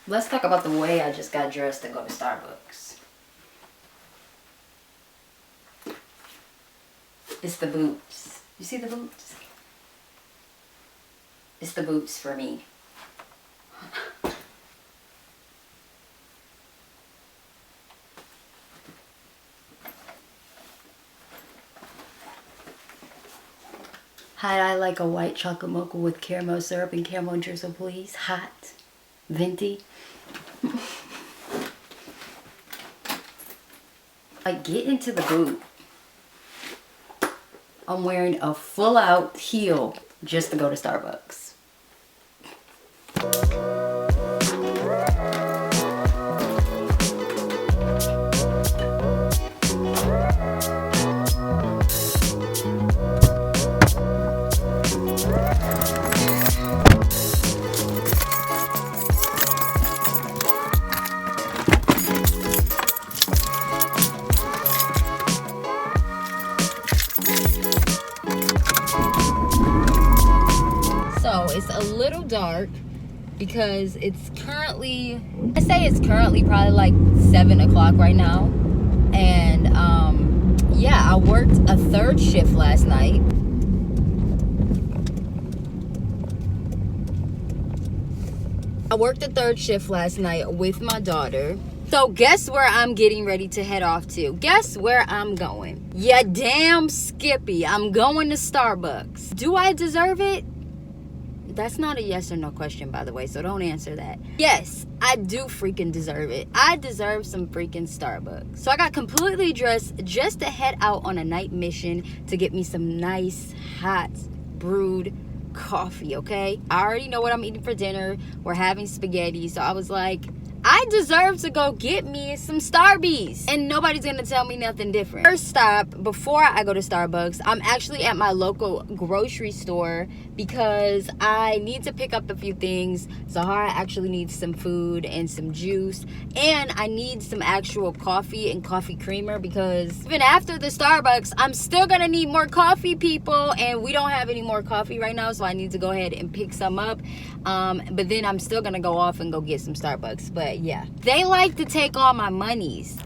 Let's talk about the way I just got dressed to go to Starbucks. It's the boots. You see the boots? It's the boots for me. Hi, I like a white chocolate mocha with caramel syrup and caramel drizzle, please. Hot. Venti. Like, get into the boot. I'm wearing a full-out heel just to go to Starbucks. It's a little dark because it's currently, I say it's currently probably like 7 o'clock right now. And yeah, I worked a third shift last night. With my daughter. So guess where I'm getting ready to head off to? Guess where I'm going? Yeah, damn Skippy. I'm going to Starbucks. Do I deserve it? That's not a yes or no question, by the way, so don't answer that. Yes, I do freaking deserve it. I deserve some freaking Starbucks. So I got completely dressed just to head out on a night mission to get me some nice, hot, brewed coffee, okay? I already know what I'm eating for dinner. We're having spaghetti, so I was like, I deserve to go get me some Starbies. And nobody's gonna tell me nothing different. First stop, before I go to Starbucks, I'm actually at my local grocery store because I need to pick up a few things. Zahara actually needs some food and some juice. And I need some actual coffee and coffee creamer because even after the Starbucks, I'm still gonna need more coffee, people. And we don't have any more coffee right now, so I need to go ahead and pick some up. But then I'm still gonna go off and go get some Starbucks. But yeah, they like to take all my monies.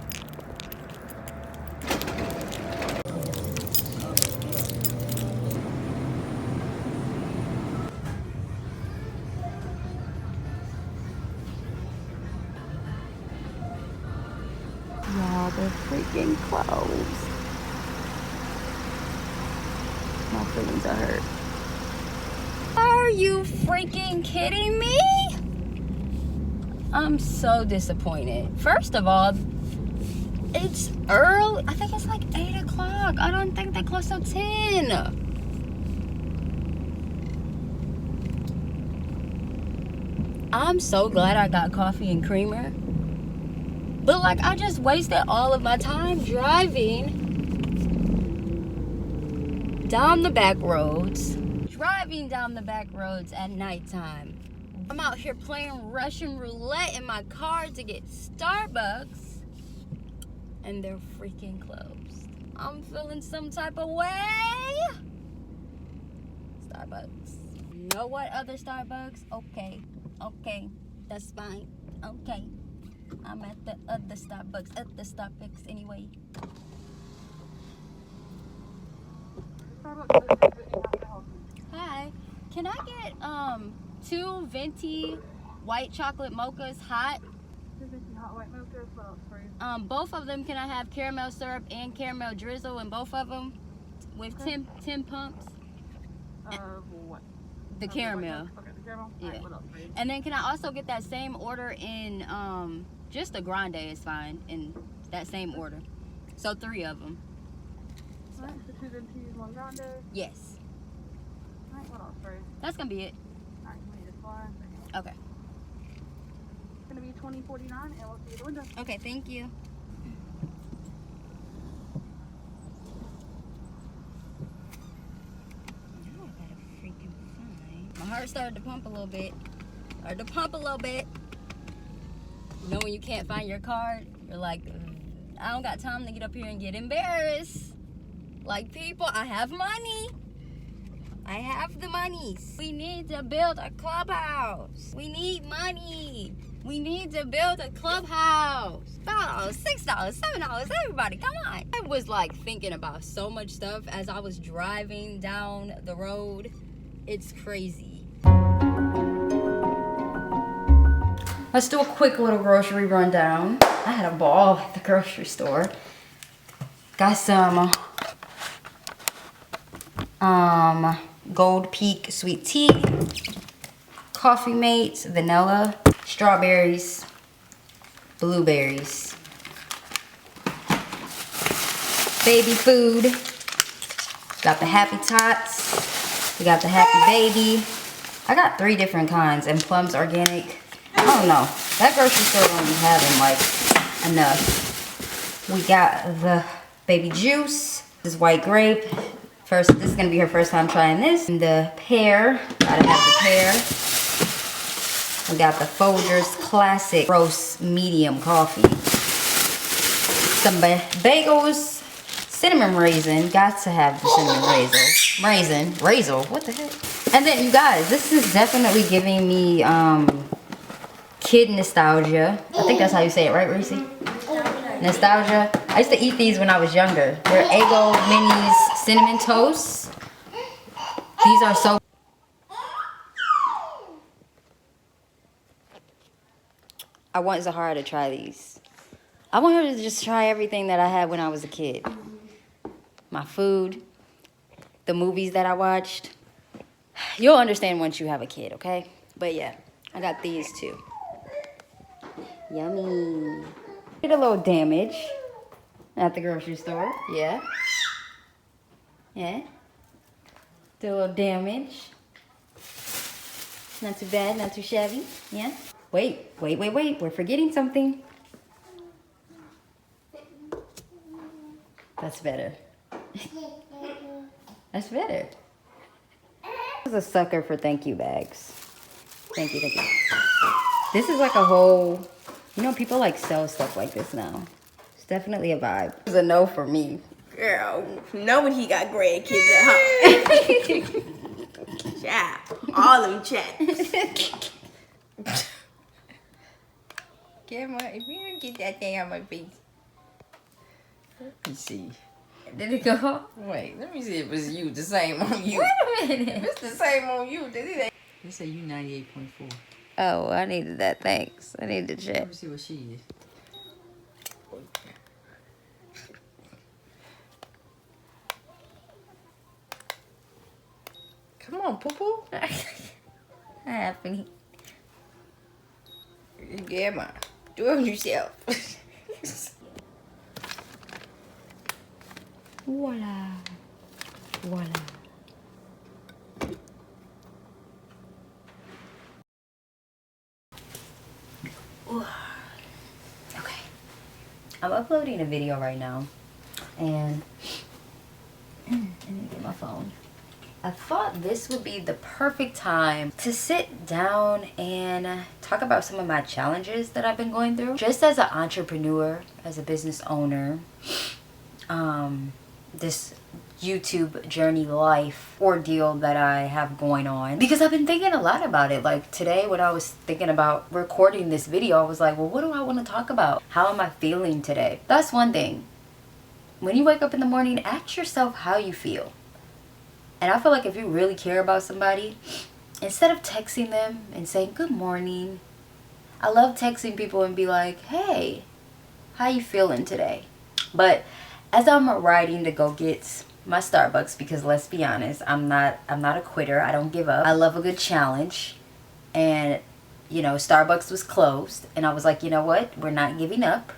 Y'all, they're freaking closed. My feelings are hurt. Are you freaking kidding me? I'm so disappointed. First of all, it's early. I think it's like 8 o'clock. I don't think they close till 10. I'm so glad I got coffee and creamer. But like, I just wasted all of my time driving down the back roads. Driving down the back roads at nighttime. I'm out here playing Russian roulette in my car to get Starbucks, and they're freaking closed. I'm feeling some type of way. Starbucks. You know what other Starbucks? Okay, that's fine. Okay, I'm at the other Starbucks, anyway. Hi, can I get 2 venti white chocolate mochas hot? 2 venti hot white mochas. What else for you? Both of them, can I have caramel syrup and caramel drizzle in both of them with Okay. 10 pumps? What? The caramel. Okay, the caramel. Yeah. Right, what else for you? And then can I also get that same order in just a grande is fine in that same order. So 3 of them. Alright, so 2 ventis, 1 grande. Yes. Alright, what else for you? That's gonna be it. Alright, we need to fly. Okay. It's gonna be $20.49, and we'll see you at the window. Okay, thank you. Now I gotta freaking find. My heart started to pump a little bit. You know when you can't find your card, you're like, I don't got time to get up here and get embarrassed. Like, people, I have money. I have the monies. We need to build a clubhouse. We need money. We need to build a clubhouse. $5, $6, $7, everybody, come on. I was like thinking about so much stuff as I was driving down the road. It's crazy. Let's do a quick little grocery rundown. I had a ball at the grocery store. Got some Gold Peak sweet tea, Coffee Mates, vanilla, strawberries, blueberries, baby food. Got the Happy Tots. We got the Happy Baby. I got 3 different kinds, and Plum's organic. I don't know. That grocery store don't be having like enough. We got the baby juice. This is white grape. This is gonna be her first time trying this. And the pear. Gotta have the pear. We got the Folgers Classic Roast Medium Coffee. Some bagels. Cinnamon raisin. Got to have the cinnamon raisin. What the heck? And then you guys, this is definitely giving me kid nostalgia. I think that's how you say it, right, Reese? Nostalgia. I used to eat these when I was younger. They're Eggo Minis Cinnamon Toast. These are so... I want Zahara to try these. I want her to just try everything that I had when I was a kid. My food, the movies that I watched. You'll understand once you have a kid, okay? But yeah, I got these too. Yummy. Did a little damage at the grocery store. Yeah. Yeah. Did a little damage. Not too bad, not too shabby. Yeah. Wait. We're forgetting something. That's better. That's better. I was a sucker for thank you bags. Thank you. This is like a whole... You know, people like sell stuff like this now. It's definitely a vibe. It's a no for me. Girl, knowing he got grandkids at home. Yeah, all them checks. Camera, if you don't get that thing on my face. Let me see. Did it go? Wait, let me see if it's you, the same on you. Wait a minute. If it's the same on you, then it ain't. Let's say you 98.4. Oh, I needed that. Thanks. I need to check. Let me see what she is. Come on, poo-poo. Happy. Yeah, ma. Do it yourself. Voila. Okay. I'm uploading a video right now. And let me get my phone. I thought this would be the perfect time to sit down and talk about some of my challenges that I've been going through. Just as an entrepreneur, as a business owner, this YouTube journey life ordeal that I have going on. Because I've been thinking a lot about it. Like today when I was thinking about recording this video, I was like, well, what do I want to talk about? How am I feeling today? That's one thing. When you wake up in the morning, ask yourself how you feel. And I feel like if you really care about somebody, instead of texting them and saying good morning, I love texting people and be like, hey, how you feeling today? But as I'm riding to go get my Starbucks, because let's be honest, I'm not a quitter. I don't give up. I love a good challenge. And you know, Starbucks was closed, and I was like, you know what? We're not giving up.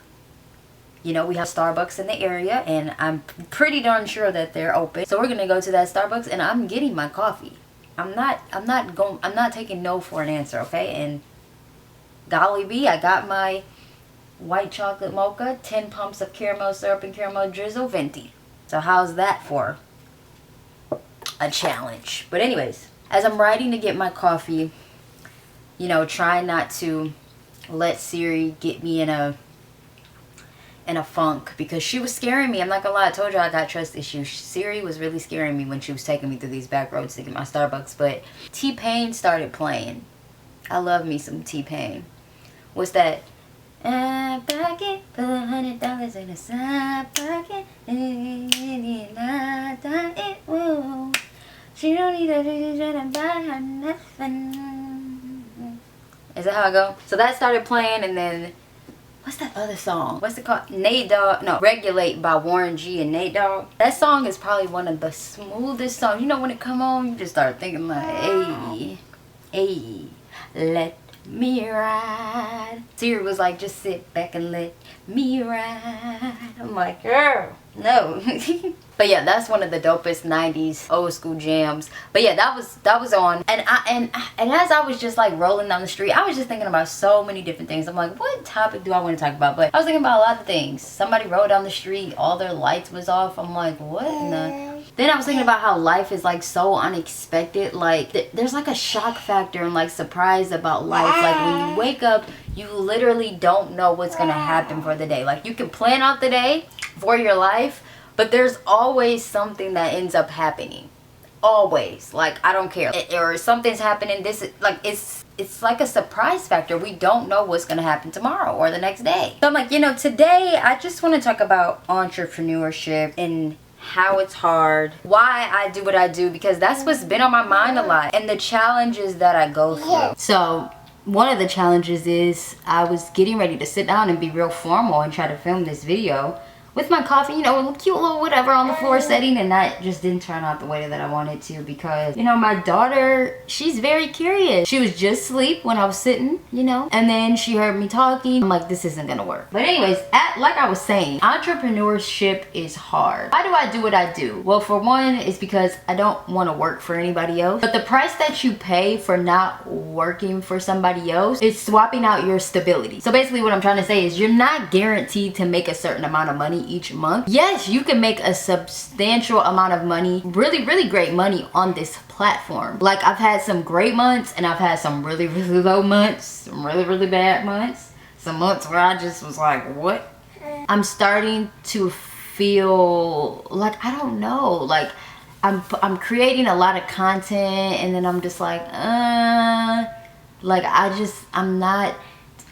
You know, we have Starbucks in the area, and I'm pretty darn sure that they're open. So we're gonna go to that Starbucks, and I'm getting my coffee. I'm not taking no for an answer, okay? And golly bee, I got my white chocolate mocha, 10 pumps of caramel syrup and caramel drizzle, venti. So how's that for a challenge? But anyways, as I'm riding to get my coffee, you know, trying not to let Siri get me in a funk, because she was scaring me. I'm not gonna lie, I told you I got trust issues. Siri was really scaring me when she was taking me through these back roads to get my Starbucks. But T-Pain started playing. I love me some T-Pain. What's that? Pocket, put $100 in a side pocket. She don't need a to buy her nothing. Is that how I go? So that started playing, and then what's that other song? What's it called? Nate Dogg. No, Regulate by Warren G and Nate Dogg. That song is probably one of the smoothest songs. You know, when it come on, you just start thinking like, hey, hey, let me ride. Siri was like, just sit back and let me ride. I'm like, girl, no. But yeah, that's one of the dopest 90s old school jams. But yeah, that was on, and as I was just like rolling down the street, I was just thinking about so many different things. I'm like, what topic do I want to talk about? But I was thinking about a lot of things. Somebody rode down the street, all their lights was off. I'm like, what in the... Then I was thinking about how life is like so unexpected. Like there's like a shock factor and like surprise about life. Like when you wake up, you literally don't know what's gonna happen for the day. Like you can plan out the day for your life, but there's always something that ends up happening. Always. Like I don't care. Or something's happening. This is like it's like a surprise factor. We don't know what's gonna happen tomorrow or the next day. So I'm like, you know, today I just want to talk about entrepreneurship and how it's hard, why I do what I do, because that's what's been on my mind a lot, and the challenges that I go through. So one of the challenges is I was getting ready to sit down and be real formal and try to film this video with my coffee, you know, a cute little whatever on the floor setting, and that just didn't turn out the way that I wanted to, because, you know, my daughter, she's very curious. She was just asleep when I was sitting, you know, and then she heard me talking. I'm like, this isn't gonna work. But anyways, like I was saying, entrepreneurship is hard. Why do I do what I do? Well, for one, it's because I don't want to work for anybody else. But the price that you pay for not working for somebody else is swapping out your stability. So basically what I'm trying to say is you're not guaranteed to make a certain amount of money each month. Yes, you can make a substantial amount of money, really great money on this platform. Like I've had some great months, and I've had some really low months, some really bad months, some months where I just was like, what? I'm starting to feel like, I don't know, like I'm creating a lot of content, and then I'm just like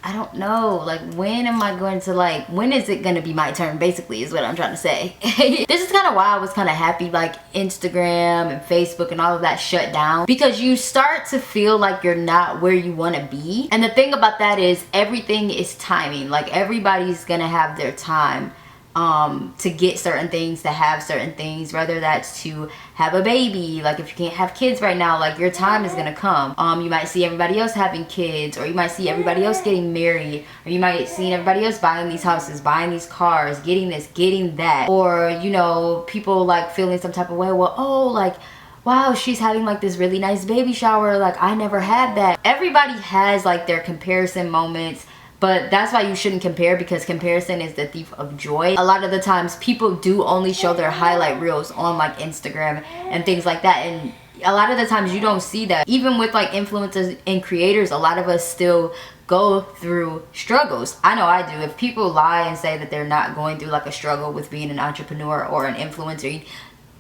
I don't know, like when am I going to, like, when is it going to be my turn, basically, is what I'm trying to say. This is kind of why I was kind of happy like Instagram and Facebook and all of that shut down, because you start to feel like you're not where you want to be. And the thing about that is everything is timing. Like everybody's gonna have their time to get certain things, to have certain things, whether that's to have a baby. Like if you can't have kids right now, like your time is gonna come. You might see everybody else having kids, or you might see everybody else getting married, or you might see everybody else buying these houses, buying these cars, getting this, getting that. Or, you know, people like feeling some type of way, well, oh, like, wow, she's having like this really nice baby shower, like I never had that. Everybody has like their comparison moments. But that's why you shouldn't compare, because comparison is the thief of joy. A lot of the times people do only show their highlight reels on like Instagram and things like that. And a lot of the times you don't see that. Even with like influencers and creators, a lot of us still go through struggles. I know I do. If people lie and say that they're not going through like a struggle with being an entrepreneur or an influencer,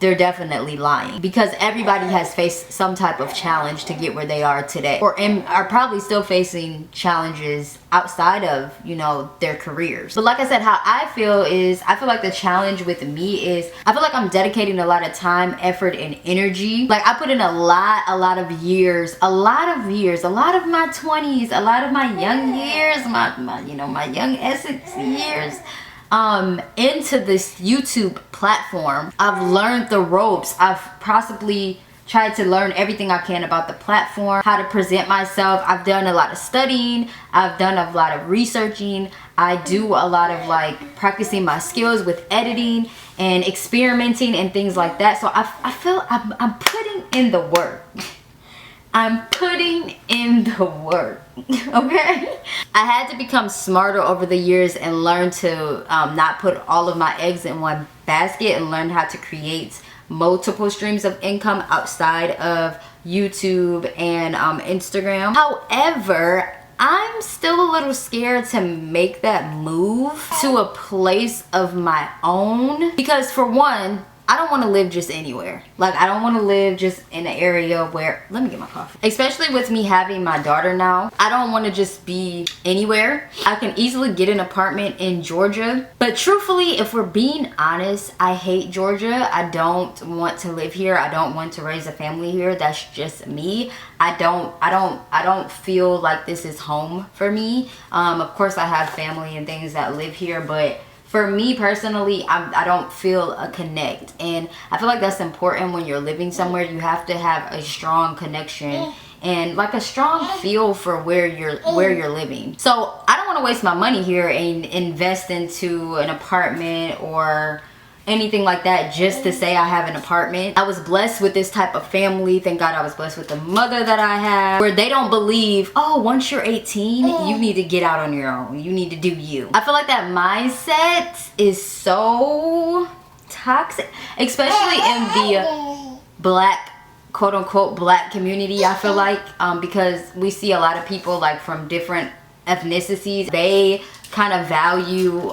they're definitely lying, because everybody has faced some type of challenge to get where they are today, or are probably still facing challenges outside of, you know, their careers. But like I said, how I feel is, I feel like the challenge with me is, I feel like I'm dedicating a lot of time, effort, and energy. Like I put in a lot of years, a lot of my 20s, a lot of my young years, my young Essex years, into this YouTube platform. I've learned the ropes. I've possibly tried to learn everything I can about the platform, how to present myself. I've done a lot of studying. I've done a lot of researching. I do a lot of like practicing my skills with editing and experimenting and things like that. So I feel I'm putting in the work. I'm putting in the work, okay? I had to become smarter over the years and learn to not put all of my eggs in one basket, and learn how to create multiple streams of income outside of YouTube and Instagram. However, I'm still a little scared to make that move to a place of my own, because for one, I don't want to live just anywhere. Like, I don't want to live just in an area where, let me get my coffee. Especially with me having my daughter now, I don't want to just be anywhere. I can easily get an apartment in Georgia. But truthfully, if we're being honest, I hate Georgia. I don't want to live here. I don't want to raise a family here. That's just me. I don't feel like this is home for me. Of course, I have family and things that live here, but for me personally, I don't feel a connect. And I feel like that's important when you're living somewhere. You have to have a strong connection and like a strong feel for where you're living. So I don't want to waste my money here and invest into an apartment or anything like that just to say I have an apartment. I was blessed with this type of family. Thank God I was blessed with the mother that I have, where they don't believe, oh, once you're 18 you need to get out on your own, you need to do you. I feel like that mindset is so toxic, especially in the black, quote unquote, black community. I feel like because we see a lot of people like from different ethnicities, they kind of value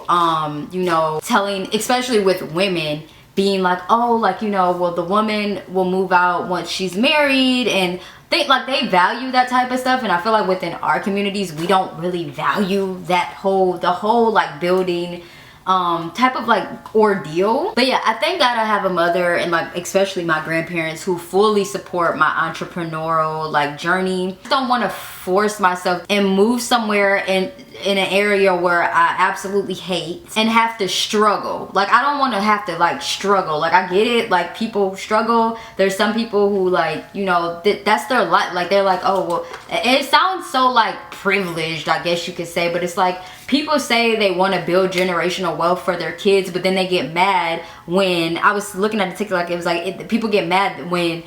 you know, telling, especially with women, being like, oh, like, you know, well, the woman will move out once she's married, and they value that type of stuff. And I feel like within our communities we don't really value that the whole like building type of like ordeal. But yeah, I thank God I have a mother and like especially my grandparents who fully support my entrepreneurial like journey. I don't want to force myself and move somewhere in an area where I absolutely hate and have to struggle. Like, I don't want to have to like struggle. Like, I get it, like people struggle. There's some people who like, you know, that's their life. Like, they're like, oh well, it sounds so like privileged, I guess you could say, but it's like people say they want to build generational wealth for their kids, but then they get mad when, I was looking at the TikTok, it was like people get mad when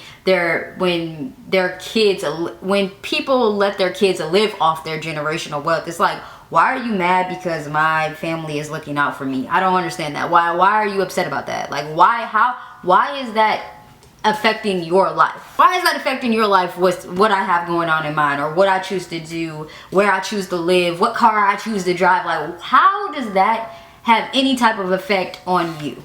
people let their kids live off their generational wealth. It's like, why are you mad because my family is looking out for me? I don't understand that. Why are you upset about that? Like, why is that affecting your life? Why is that affecting your life with what I have going on in mine, or what I choose to do, where I choose to live, what car I choose to drive? Like, how does that have any type of effect on you?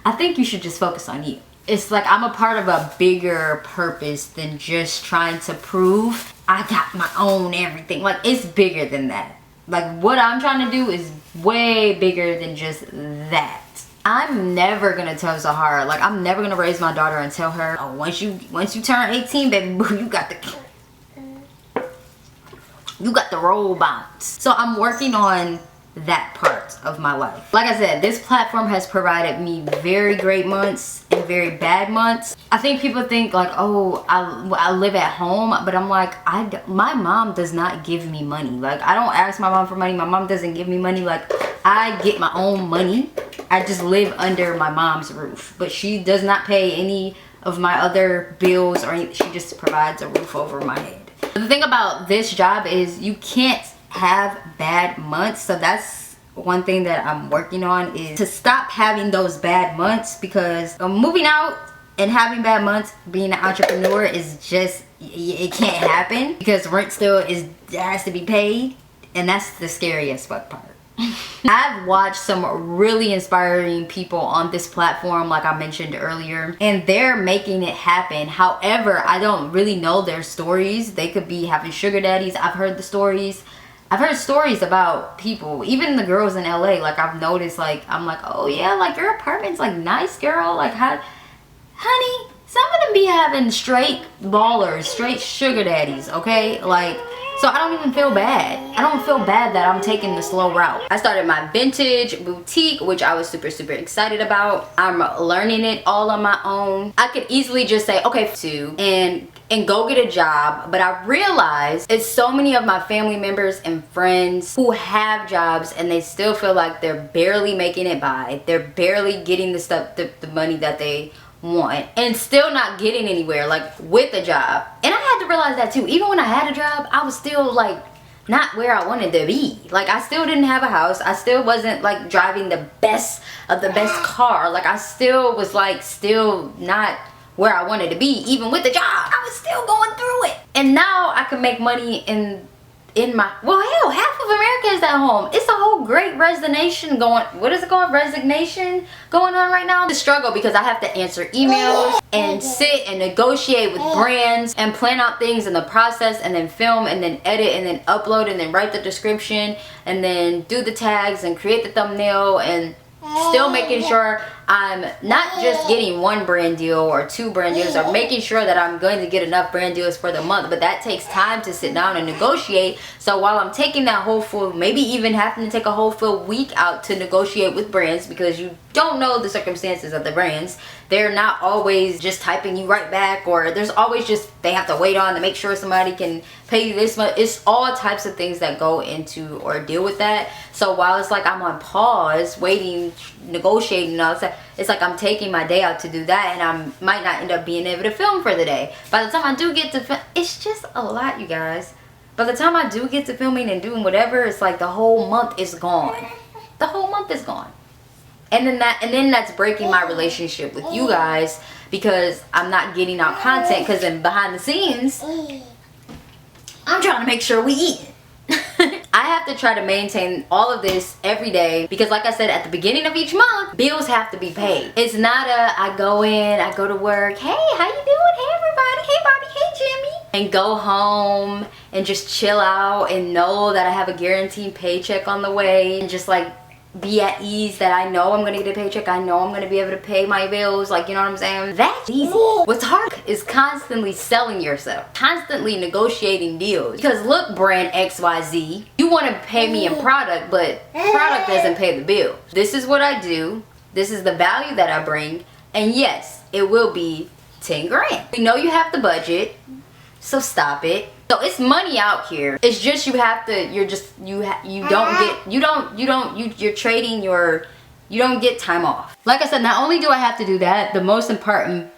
I think you should just focus on you. It's like I'm a part of a bigger purpose than just trying to prove I got my own everything. Like, it's bigger than that. Like, what I'm trying to do is way bigger than just that. I'm never gonna tell Zahara, like, I'm never gonna raise my daughter and tell her, oh, once you turn 18, baby boo, you got the roll bounce. So I'm working on that part of my life. Like I said, this platform has provided me very great months and very bad months. I think people think like, oh, I live at home, but I'm like, my mom does not give me money. Like, I don't ask my mom for money. My mom doesn't give me money. Like, I get my own money. I just live under my mom's roof, but she does not pay any of my other bills or anything. She just provides a roof over my head. The thing about this job is you can't have bad months. So that's one thing that I'm working on, is to stop having those bad months, because moving out and having bad months being an entrepreneur is just, it can't happen, because rent still has to be paid, and that's the scariest part. I've watched some really inspiring people on this platform, like I mentioned earlier, and they're making it happen. However, I don't really know their stories. They could be having sugar daddies. I've heard the stories. I've heard stories about people, even the girls in LA, like I've noticed, like, I'm like, oh yeah, like your apartment's like nice, girl. Like, honey, some of them be having straight ballers, straight sugar daddies, okay? Like, so I don't even feel bad. I don't feel bad that I'm taking the slow route. I started my vintage boutique, which I was super excited about. I'm learning it all on my own. I could easily just say, okay, and go get a job, but I realized it's so many of my family members and friends who have jobs and they still feel like they're barely making it by. They're barely getting the stuff, the money that they want, and still not getting anywhere, like, with a job. And I had to realize that too. Even when I had a job, I was still like not where I wanted to be. Like, I still didn't have a house. I still wasn't like driving the best of the best car. Like, I still was like still not where I wanted to be. Even with the job, I was still going through it. And now I can make money in in my, well, hell, half of America is at home. It's a whole great resignation going, what is it called? Resignation going on right now. The struggle because I have to answer emails and sit and negotiate with brands and plan out things in the process and then film and then edit and then upload and then write the description and then do the tags and create the thumbnail and still making sure I'm not just getting one brand deal or 2 brand deals or making sure that I'm going to get enough brand deals for the month, but that takes time to sit down and negotiate. So while I'm taking that whole full, maybe even having to take a whole full week out to negotiate with brands because you don't know the circumstances of the brands, they're not always just typing you right back, or there's always just they have to wait on to make sure somebody can pay you this much. It's all types of things that go into or deal with that. So while it's like I'm on pause waiting, negotiating and all that, it's like I'm taking my day out to do that, and I might not end up being able to film for the day. By the time I do get to film, it's just a lot, you guys. By the time I do get to filming and doing whatever, it's like the whole month is gone. The whole month is gone. And then that's breaking my relationship with you guys because I'm not getting out content, because then behind the scenes I'm trying to make sure we eat. I have to try to maintain all of this every day because, like I said, at the beginning of each month, bills have to be paid. It's not I go in, I go to work, hey, how you doing? Hey, everybody. Hey, Bobby. Hey, Jimmy. And go home and just chill out and know that I have a guaranteed paycheck on the way and just like be at ease that I know I'm gonna get a paycheck. I know I'm gonna be able to pay my bills. Like, you know what I'm saying? That's easy. What's hard is constantly selling yourself, constantly negotiating deals. Because look, brand XYZ, you want to pay me in product, but product doesn't pay the bill. This is what I do. This is the value that I bring. And yes, it will be 10 grand. We know you have the budget, so stop it. So it's money out here. It's just you have to, you're trading your, you don't get time off. Like I said, not only do I have to do that, the most important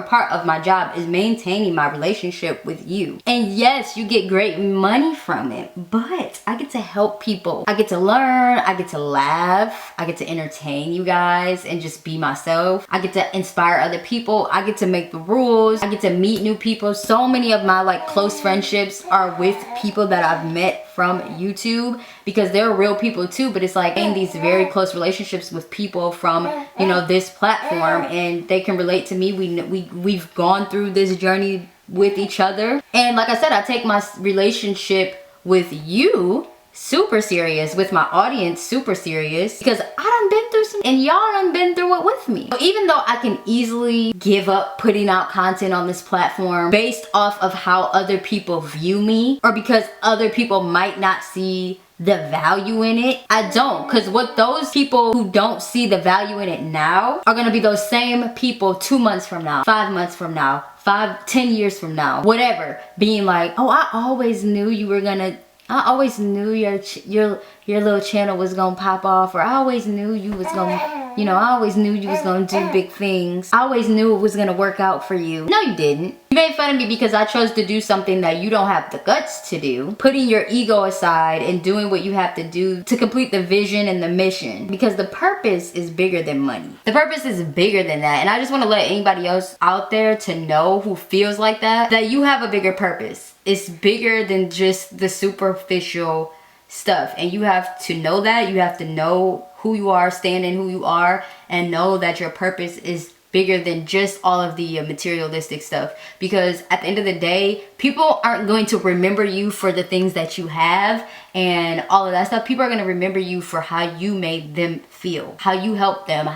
part of my job is maintaining my relationship with you. And yes, you get great money from it, but I get to help people. I get to learn, I get to laugh, I get to entertain you guys and just be myself. I get to inspire other people. I get to make the rules. I get to meet new people. So many of my like close friendships are with people that I've met from YouTube, because they're real people too, but it's like in these very close relationships with people from, you know, this platform, and they can relate to me. We've gone through this journey with each other. And like I said, I take my relationship with you super serious, with my audience super serious, because I done been through some, and y'all done been through it with me. So even though I can easily give up putting out content on this platform based off of how other people view me, or because other people might not see the value in it, I don't. Because what those people who don't see the value in it now are going to be those same people 2 months from now, 5 months from now, 10 years from now, whatever, being like, oh, I always knew you were gonna, I always knew your little channel was gonna pop off, or I always knew you was gonna, you know, I always knew you was gonna do big things. I always knew it was gonna work out for you. No, you didn't. You made fun of me because I chose to do something that you don't have the guts to do. Putting your ego aside and doing what you have to do to complete the vision and the mission. Because the purpose is bigger than money. The purpose is bigger than that. And I just want to let anybody else out there to know who feels like that you have a bigger purpose. It's bigger than just the superficial stuff, and you have to know that. You have to know who you are, stand in who you are, and know that your purpose is bigger than just all of the materialistic stuff. Because at the end of the day, people aren't going to remember you for the things that you have and all of that stuff. People are going to remember you for how you made them feel, how you helped them.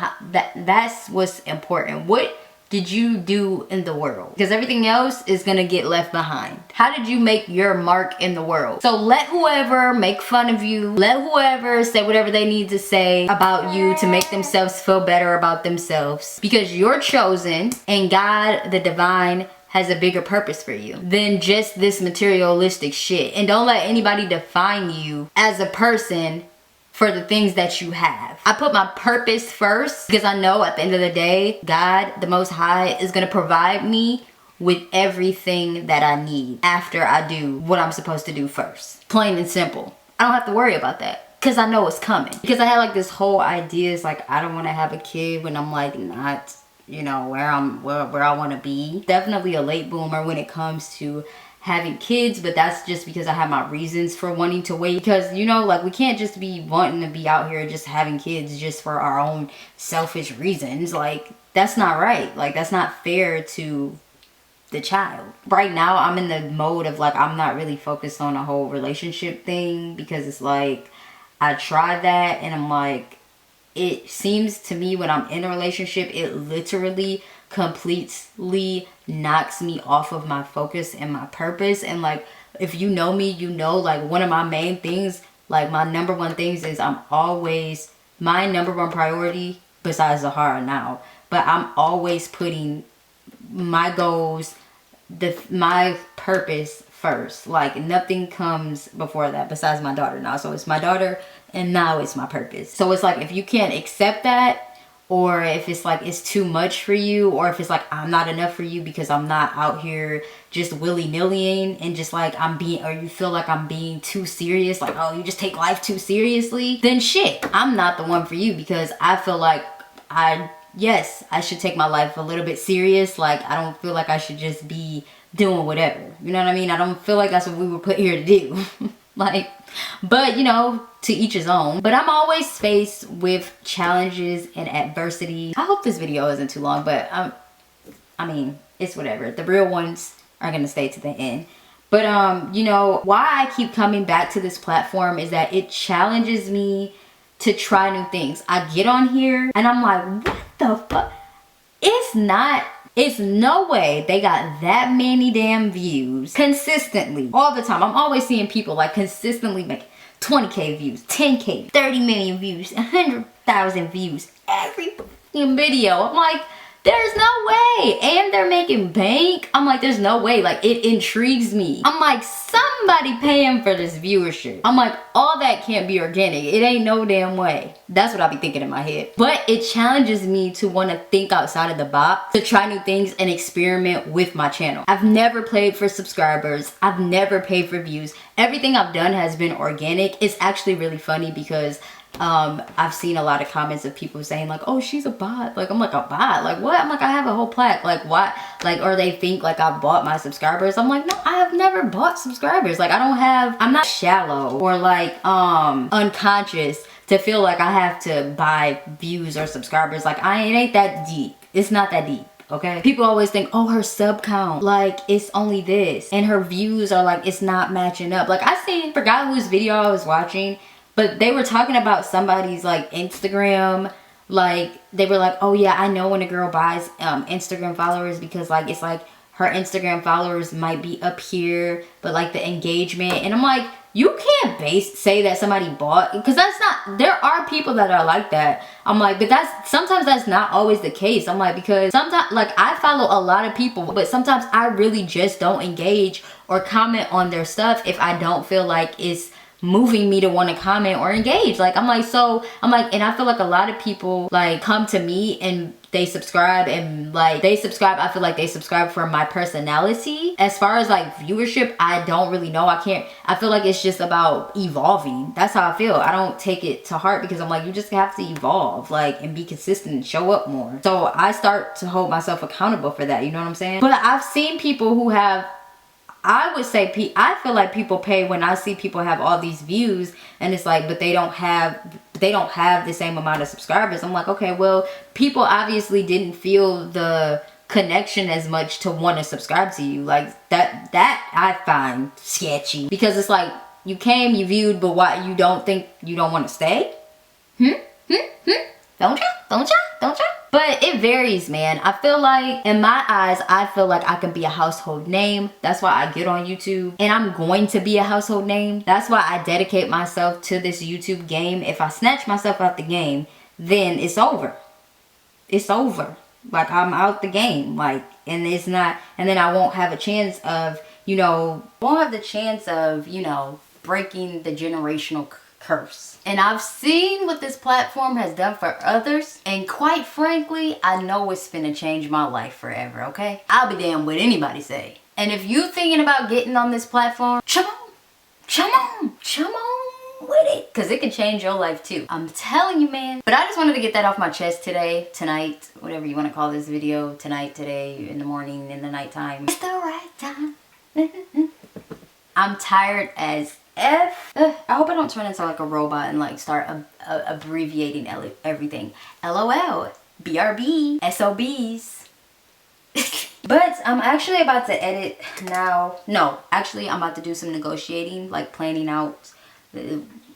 That's what's important. What did you do in the world? Because everything else is gonna get left behind. How did you make your mark in the world? So let whoever make fun of you, let whoever say whatever they need to say about you to make themselves feel better about themselves, because you're chosen and God, the divine, has a bigger purpose for you than just this materialistic shit. And don't let anybody define you as a person for the things that you have. I put my purpose first because I know at the end of the day, God, the Most High, is gonna provide me with everything that I need after I do what I'm supposed to do first. Plain and simple. I don't have to worry about that because I know it's coming. Because I had like this whole idea, it's like I don't want to have a kid when I'm like not, you know, where I want to be. Definitely a late bloomer when it comes to having kids, but that's just because I have my reasons for wanting to wait. Because, you know, like, we can't just be wanting to be out here just having kids just for our own selfish reasons. Like, that's not right. Like, that's not fair to the child. Right now, I'm in the mode of, like, I'm not really focused on a whole relationship thing, because it's like, I tried that and I'm like, it seems to me when I'm in a relationship, it literally completely knocks me off of my focus and my purpose. And like, if you know me, you know, like, one of my main things, like, my number one things is I'm always, my number one priority, besides Zahara now, but I'm always putting my goals, my purpose first. Like, nothing comes before that besides my daughter now. So it's my daughter and now it's my purpose. So it's like, if you can't accept that, or if it's like it's too much for you, or if it's like I'm not enough for you because I'm not out here just willy-nillying and just like I'm being, or you feel like I'm being too serious, like, oh, you just take life too seriously, then shit, I'm not the one for you. Because I feel like yes, I should take my life a little bit serious. Like, I don't feel like I should just be doing whatever. You know what I mean? I don't feel like that's what we were put here to do. Like, but you know, to each his own. But I'm always faced with challenges and adversity. I hope this video isn't too long, but I mean, it's whatever. The real ones are gonna stay to the end. But you know, why I keep coming back to this platform is that it challenges me to try new things. I get on here and I'm like, what the fuck? It's no way they got that many damn views consistently all the time. I'm always seeing people like consistently make 20K views, 10K, 30 million views, 100,000 views every fucking video. I'm like, there's no way. And they're making bank. I'm like, there's no way. Like, it intrigues me. I'm like, somebody paying for this viewership. I'm like, all that can't be organic. It ain't no damn way. That's what I be thinking in my head. But it challenges me to want to think outside of the box, to try new things and experiment with my channel. I've never played for subscribers. I've never paid for views. Everything I've done has been organic. It's actually really funny because I've seen a lot of comments of people saying like, oh, she's a bot. Like, I'm like, a bot? Like, what? I'm like, I have a whole plaque. Like, what? Like, or they think like I bought my subscribers. I'm like, no, I have never bought subscribers. Like, I'm not shallow or like unconscious to feel like I have to buy views or subscribers. Like, it ain't that deep. It's not that deep. Okay, people always think, oh, her sub count, like, it's only this, and her views are like, it's not matching up. Like, forgot whose video I was watching, but they were talking about somebody's like Instagram. Like, they were like, oh yeah, I know when a girl buys Instagram followers, because like, it's like her Instagram followers might be up here, but like the engagement, and I'm like, you can't say that somebody bought, because that's not, there are people that are like that. I'm like, but sometimes that's not always the case. I'm like, because sometimes, like, I follow a lot of people, but sometimes I really just don't engage or comment on their stuff if I don't feel like it's moving me to want to comment or engage. Like, and I feel like a lot of people like come to me and they subscribe, and like I feel like they subscribe for my personality. As far as like viewership, I don't really know. I feel like it's just about evolving. That's how I feel. I don't take it to heart, because I'm like, you just have to evolve, like, and be consistent and show up more. So I start to hold myself accountable for that, you know what I'm saying? But I've seen people who have, I would say, I feel like people pay when I see people have all these views, and it's like, but they don't have the same amount of subscribers. I'm like, okay, well, people obviously didn't feel the connection as much to want to subscribe to you. Like, that I find sketchy, because it's like, you came, you viewed, but why you don't want to stay? Don't ya? But it varies, man. I feel like, in my eyes, I feel like I can be a household name. That's why I get on YouTube, and I'm going to be a household name. That's why I dedicate myself to this YouTube game. If I snatch myself out the game, then it's over. It's over. Like, I'm out the game. Like, and it's not, and then I won't have a chance of, breaking the generational curse. And I've seen what this platform has done for others, and quite frankly, I know it's finna change my life forever, okay? I'll be damned what anybody say. And if you thinking about getting on this platform, come on with it, because it can change your life too. I'm telling you, man. But I just wanted to get that off my chest today, tonight, whatever you want to call this video, tonight, today, in the morning, in the nighttime. It's the right time. I'm tired as F. I hope I don't turn into like a robot and like start abbreviating everything. LOL, BRB, SOBs. But I'm actually about to edit now. No, actually I'm about to do some negotiating, like planning out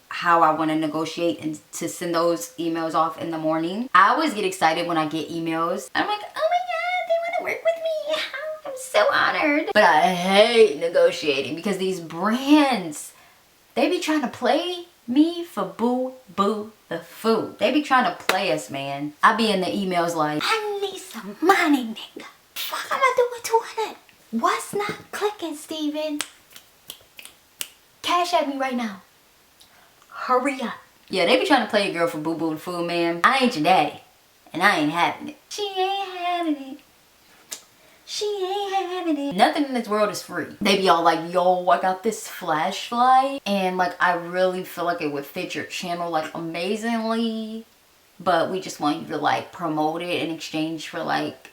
how I want to negotiate and to send those emails off in the morning. I always get excited when I get emails. I'm like, oh my god, they want to work with me. I'm so honored. But I hate negotiating because these brands, they be trying to play me for boo the food. They be trying to play us, man. I be in the emails like, I need some money, nigga. Fuck, I'ma do with 200. What's not clicking, Steven? Cash at me right now. Hurry up. Yeah, they be trying to play a girl for boo the food, man. I ain't your daddy, and I ain't having it. She ain't having it. She ain't having it. Nothing in this world is free. They be all like, yo, I got this flashlight, and like I really feel like it would fit your channel like amazingly, but we just want you to like promote it in exchange for like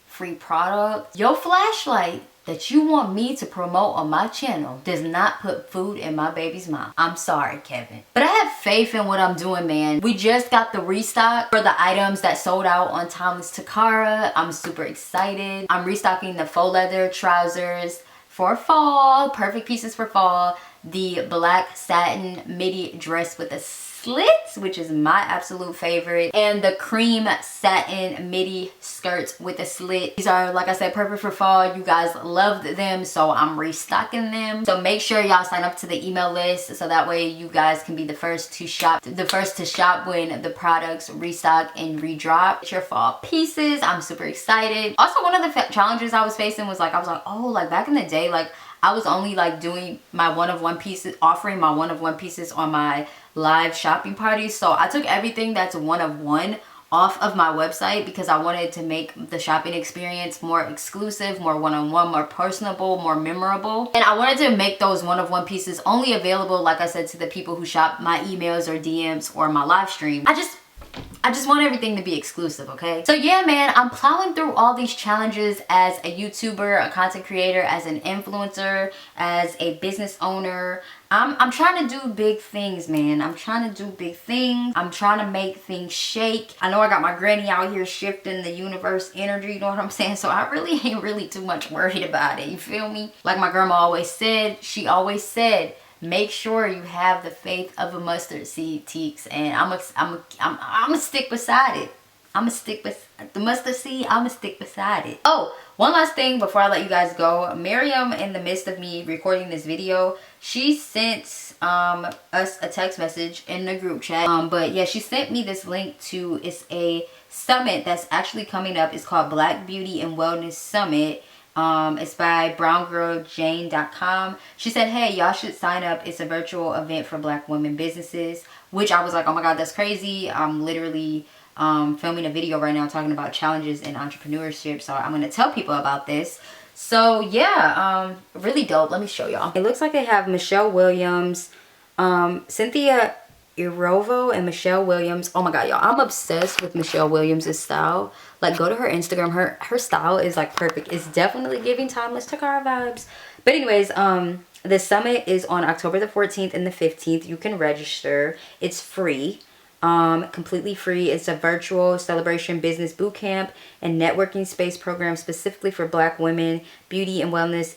free product. Your flashlight that you want me to promote on my channel does not put food in my baby's mouth. I'm sorry, Kevin. But I have faith in what I'm doing, man. We just got the restock for the items that sold out on Timeless Takara. I'm super excited. I'm restocking the faux leather trousers for fall. Perfect pieces for fall. The black satin midi dress with a slits, which is my absolute favorite, and the cream satin midi skirts with a slit. These are, like I said, perfect for fall. You guys loved them, so I'm restocking them. So make sure y'all sign up to the email list so that way you guys can be the first to shop when the products restock and redrop. It's your fall pieces. I'm super excited. Also, one of the challenges I was facing was like, I was like, oh, like back in the day, like I was only like doing my one-of-one pieces, offering my one-of-one pieces on my live shopping parties. So I took everything that's one-of-one off of my website because I wanted to make the shopping experience more exclusive, more one-on-one, more personable, more memorable. And I wanted to make those one-of-one pieces only available, like I said, to the people who shop my emails or DMs or my live stream. I just want everything to be exclusive, okay? So yeah, man, I'm plowing through all these challenges as a YouTuber, a content creator, as an influencer, as a business owner. I'm trying to do big things, man. I'm trying to do big things. I'm trying to make things shake. I know I got my granny out here shifting the universe energy, you know what I'm saying? So I really ain't really too much worried about it, you feel me? Like my grandma always said, she always said, make sure you have the faith of a mustard seed, Teeks, and I'm a stick beside it. I'm a stick beside the mustard seed. I'm a stick beside it. Oh, one last thing before I let you guys go. Miriam, in the midst of me recording this video, she sent us a text message in the group chat. But yeah, she sent me this link to, it's a summit that's actually coming up. It's called Black Beauty and Wellness Summit. It's by browngirljane.com. She said, hey, y'all should sign up. It's a virtual event for Black women businesses, which I was like, oh my god, that's crazy. I'm literally filming a video right now talking about challenges in entrepreneurship, so I'm going to tell people about this. So yeah, really dope. Let me show y'all. It looks like they have Michelle Williams, Cynthia Irovo, and Michelle Williams. Oh my god, y'all, I'm obsessed with Michelle Williams' style. Like, go to her Instagram. Her style is like perfect. It's definitely giving Timeless Takara vibes. But anyways, the summit is on October the 14th and the 15th. You can register. It's free. Completely free. It's a virtual celebration business boot camp and networking space program specifically for Black women, beauty and wellness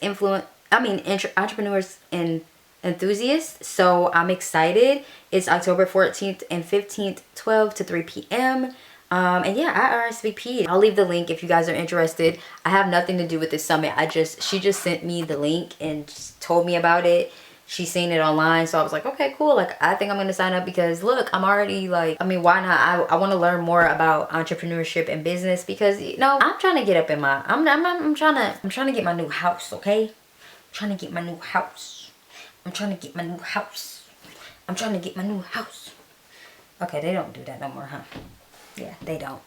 entrepreneurs and enthusiasts. So I'm excited. It's October 14th and 15th, 12 to 3 p.m. And yeah, I RSVP'd. I'll leave the link if you guys are interested. I have nothing to do with this summit. she just sent me the link and just told me about it. She's seen it online, so I was like, okay, cool. Like, I think I'm gonna sign up because look, I'm already like, I mean, why not? I want to learn more about entrepreneurship and business because, you know, I'm trying to get up in my, I'm trying to get my new house, okay? I'm trying to get my new house. I'm trying to get my new house. I'm trying to get my new house. Okay, they don't do that no more, huh? Yeah, they don't.